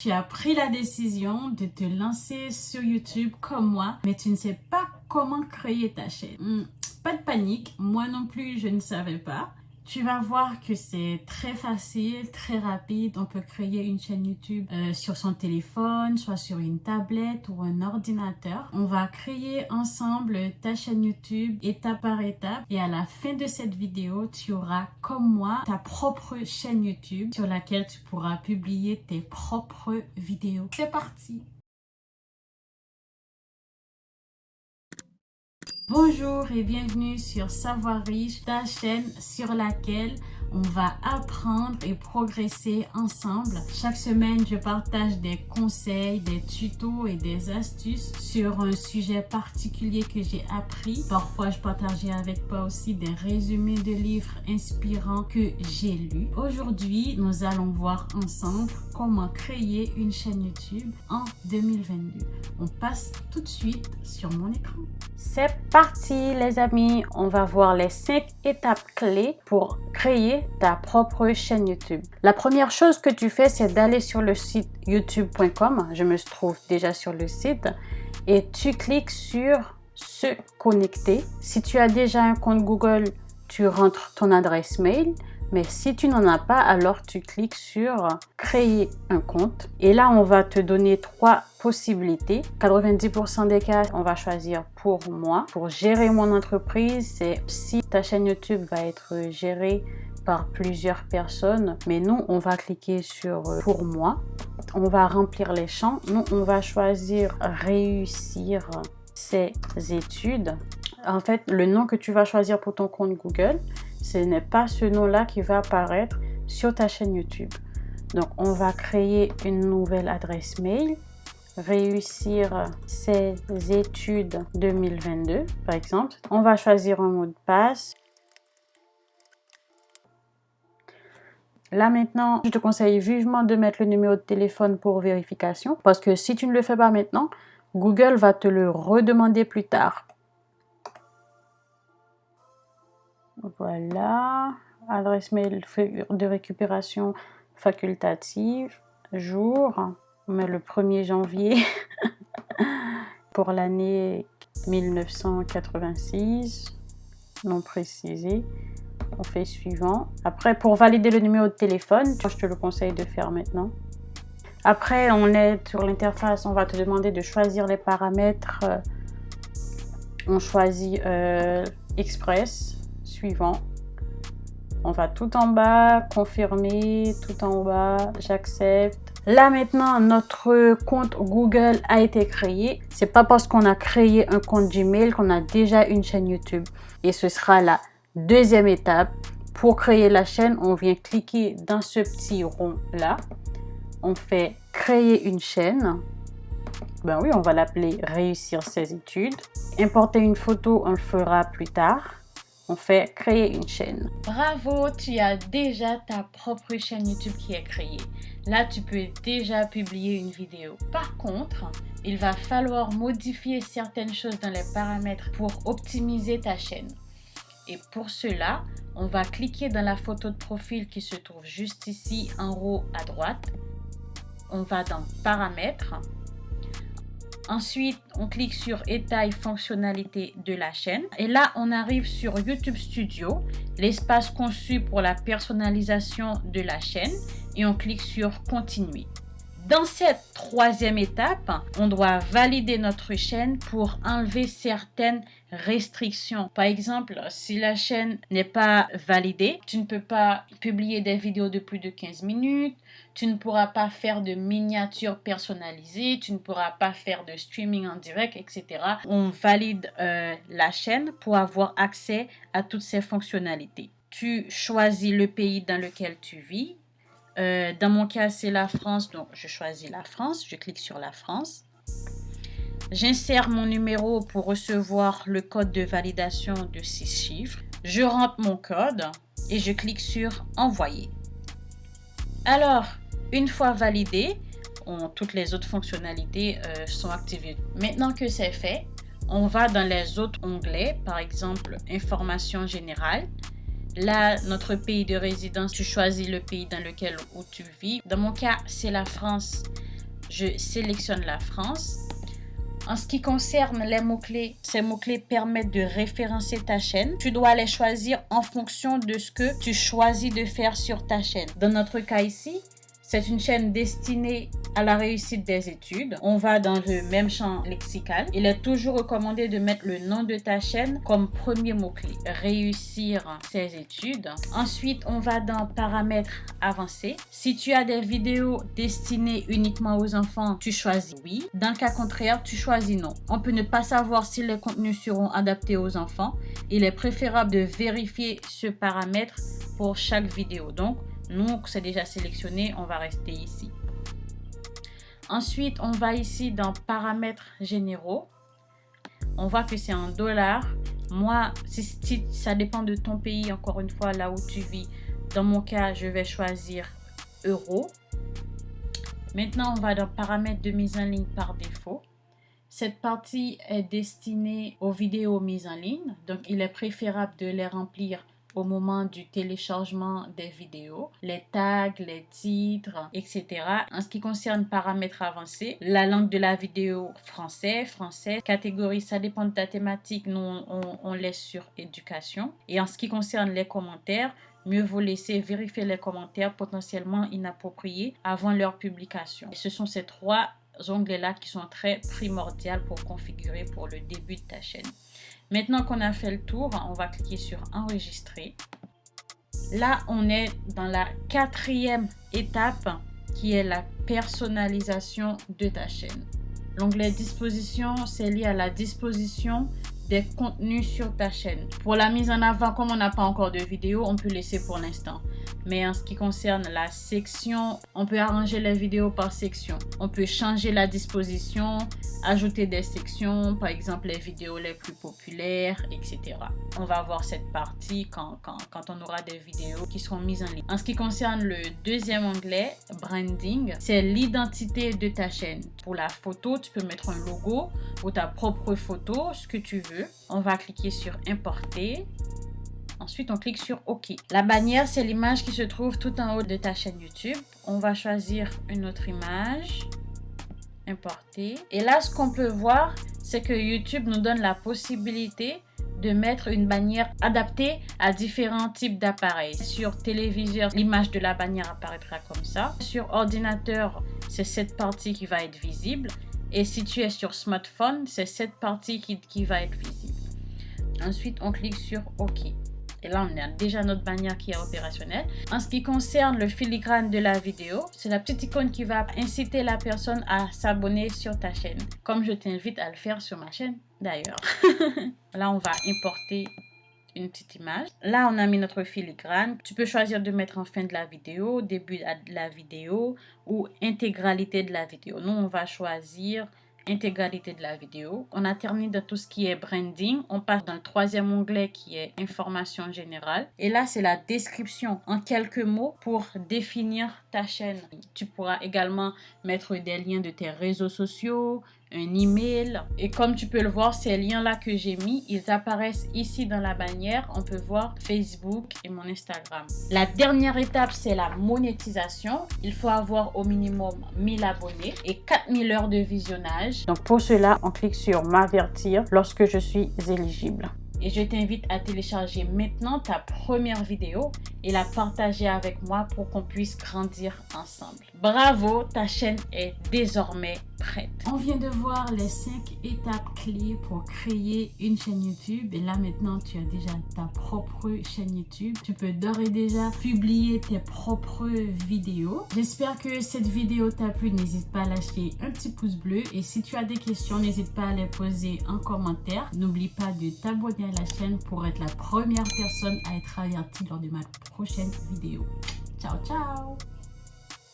Tu as pris la décision de te lancer sur YouTube comme moi, mais tu ne sais pas comment créer ta chaîne. Pas de panique, moi non plus je ne savais pas. Tu vas voir que c'est très facile, très rapide. On peut créer une chaîne YouTube sur son téléphone, soit sur une tablette ou un ordinateur. On va créer ensemble ta chaîne YouTube étape par étape. Et à la fin de cette vidéo, tu auras, comme moi, ta propre chaîne YouTube sur laquelle tu pourras publier tes propres vidéos. C'est parti! Bonjour et bienvenue sur Savoir Riche, ta chaîne sur laquelle on va apprendre et progresser ensemble. Chaque semaine, je partage des conseils, des tutos et des astuces sur un sujet particulier que j'ai appris. Parfois, je partagerai avec toi aussi des résumés de livres inspirants que j'ai lus. Aujourd'hui, nous allons voir ensemble comment créer une chaîne YouTube en 2022. On passe tout de suite sur mon écran. C'est parti les amis, on va voir les 5 étapes clés pour créer ta propre chaîne YouTube. La première chose que tu fais, c'est d'aller sur le site youtube.com. Je me trouve déjà sur le site et tu cliques sur se connecter. Si tu as déjà un compte Google, tu rentres ton adresse mail. Mais si tu n'en as pas, alors tu cliques sur créer un compte. Et là, on va te donner 3 possibilités. 90% des cas, on va choisir pour moi. Pour gérer mon entreprise, c'est si ta chaîne YouTube va être gérée par plusieurs personnes. Mais nous, on va cliquer sur pour moi. On va remplir les champs. Nous, on va choisir réussir ses études. En fait, le nom que tu vas choisir pour ton compte Google, ce n'est pas ce nom-là qui va apparaître sur ta chaîne YouTube. Donc, on va créer une nouvelle adresse mail. Réussir ses études 2022, par exemple. On va choisir un mot de passe. Là maintenant, je te conseille vivement de mettre le numéro de téléphone pour vérification. Parce que si tu ne le fais pas maintenant, Google va te le redemander plus tard. Voilà, adresse mail de récupération facultative, jour, on met le 1er janvier pour l'année 1986, non précisé, on fait suivant. Après, pour valider le numéro de téléphone, je te le conseille de faire maintenant. Après, on est sur l'interface, on va te demander de choisir les paramètres. On choisit Express. Suivant, on va tout en bas, confirmer, tout en bas, j'accepte. Là maintenant, notre compte Google a été créé. C'est pas parce qu'on a créé un compte Gmail qu'on a déjà une chaîne YouTube. Et ce sera la deuxième étape. Pour créer la chaîne, on vient cliquer dans ce petit rond là. On fait créer une chaîne. Ben oui, on va l'appeler réussir ses études. Importer une photo, on le fera plus tard. On fait créer une chaîne. Bravo, tu as déjà ta propre chaîne YouTube qui est créée. Là, tu peux déjà publier une vidéo. Par contre, il va falloir modifier certaines choses dans les paramètres pour optimiser ta chaîne. Et pour cela, on va cliquer dans la photo de profil qui se trouve juste ici en haut à droite. On va dans Paramètres. Ensuite, on clique sur État et fonctionnalités de la chaîne. Et là, on arrive sur YouTube Studio, l'espace conçu pour la personnalisation de la chaîne. Et on clique sur Continuer. Dans cette troisième étape, on doit valider notre chaîne pour enlever certaines restrictions. Par exemple, si la chaîne n'est pas validée, tu ne peux pas publier des vidéos de plus de 15 minutes, tu ne pourras pas faire de miniatures personnalisées, tu ne pourras pas faire de streaming en direct, etc. On valide la chaîne pour avoir accès à toutes ces fonctionnalités. Tu choisis le pays dans lequel tu vis. Dans mon cas, c'est la France, donc je choisis la France, je clique sur la France. J'insère mon numéro pour recevoir le code de validation de 6 chiffres. Je rentre mon code et je clique sur Envoyer. Alors, une fois validé, toutes les autres fonctionnalités sont activées. Maintenant que c'est fait, on va dans les autres onglets, par exemple, Information générale. Là, notre pays de résidence, tu choisis le pays dans lequel tu vis. Dans mon cas, c'est la France. Je sélectionne la France. En ce qui concerne les mots-clés, ces mots-clés permettent de référencer ta chaîne. Tu dois les choisir en fonction de ce que tu choisis de faire sur ta chaîne. Dans notre cas ici, c'est une chaîne destinée à la réussite des études. On va dans le même champ lexical. Il est toujours recommandé de mettre le nom de ta chaîne comme premier mot-clé. Réussir ses études. Ensuite, on va dans paramètres avancés. Si tu as des vidéos destinées uniquement aux enfants, tu choisis oui. Dans le cas contraire, tu choisis non. On peut ne pas savoir si les contenus seront adaptés aux enfants. Il est préférable de vérifier ce paramètre pour chaque vidéo. Donc, nous, c'est déjà sélectionné, on va rester ici. Ensuite, on va ici dans paramètres généraux. On voit que c'est en dollars. Moi, si ça dépend de ton pays, encore une fois, là où tu vis. Dans mon cas, je vais choisir euros. Maintenant, on va dans paramètres de mise en ligne par défaut. Cette partie est destinée aux vidéos mises en ligne. Donc, il est préférable de les remplir au moment du téléchargement des vidéos, les tags, les titres, etc. En ce qui concerne paramètres avancés, la langue de la vidéo français, catégorie, ça dépend de ta thématique, nous on laisse sur éducation. Et en ce qui concerne les commentaires, mieux vaut laisser vérifier les commentaires potentiellement inappropriés avant leur publication. Et ce sont ces trois onglets-là qui sont très primordiaux pour configurer pour le début de ta chaîne. Maintenant qu'on a fait le tour, on va cliquer sur enregistrer. Là, on est dans la quatrième étape qui est la personnalisation de ta chaîne. L'onglet disposition, c'est lié à la disposition des contenus sur ta chaîne. Pour la mise en avant, comme on n'a pas encore de vidéo, on peut laisser pour l'instant. Mais en ce qui concerne la section, on peut arranger les vidéos par section. On peut changer la disposition, ajouter des sections, par exemple les vidéos les plus populaires, etc. On va voir cette partie quand on aura des vidéos qui seront mises en ligne. En ce qui concerne le deuxième onglet, branding, c'est l'identité de ta chaîne. Pour la photo, tu peux mettre un logo ou ta propre photo, ce que tu veux. On va cliquer sur importer. Ensuite, on clique sur OK. La bannière, c'est l'image qui se trouve tout en haut de ta chaîne YouTube. On va choisir une autre image. Importer. Et là, ce qu'on peut voir, c'est que YouTube nous donne la possibilité de mettre une bannière adaptée à différents types d'appareils. Sur téléviseur, l'image de la bannière apparaîtra comme ça. Sur ordinateur, c'est cette partie qui va être visible. Et si tu es sur smartphone, c'est cette partie qui va être visible. Ensuite, on clique sur OK. Et là, on a déjà notre bannière qui est opérationnelle. En ce qui concerne le filigrane de la vidéo, c'est la petite icône qui va inciter la personne à s'abonner sur ta chaîne. Comme je t'invite à le faire sur ma chaîne d'ailleurs. Là, on va importer une petite image. Là, on a mis notre filigrane. Tu peux choisir de mettre en fin de la vidéo, début de la vidéo ou intégralité de la vidéo. Nous, on va choisir intégralité de la vidéo. On a terminé de tout ce qui est branding. On passe dans le troisième onglet qui est information générale. Et là, c'est la description en quelques mots pour définir ta chaîne. Tu pourras également mettre des liens de tes réseaux sociaux, un email. Et comme tu peux le voir, ces liens-là que j'ai mis, ils apparaissent ici dans la bannière. On peut voir Facebook et mon Instagram. La dernière étape, c'est la monétisation. Il faut avoir au minimum 1000 abonnés et 4000 heures de visionnage. Donc pour cela, on clique sur m'avertir lorsque je suis éligible. Et je t'invite à télécharger maintenant ta première vidéo et la partager avec moi pour qu'on puisse grandir ensemble. Bravo, ta chaîne est désormais prête. On vient de voir les 5 étapes clés pour créer une chaîne YouTube. Et là maintenant, tu as déjà ta propre chaîne YouTube. Tu peux d'ores et déjà publier tes propres vidéos. J'espère que cette vidéo t'a plu. N'hésite pas à lâcher un petit pouce bleu. Et si tu as des questions, n'hésite pas à les poser en commentaire. N'oublie pas de t'abonner à la chaîne pour être la première personne à être avertie lors de ma prochaine vidéo. Ciao, ciao!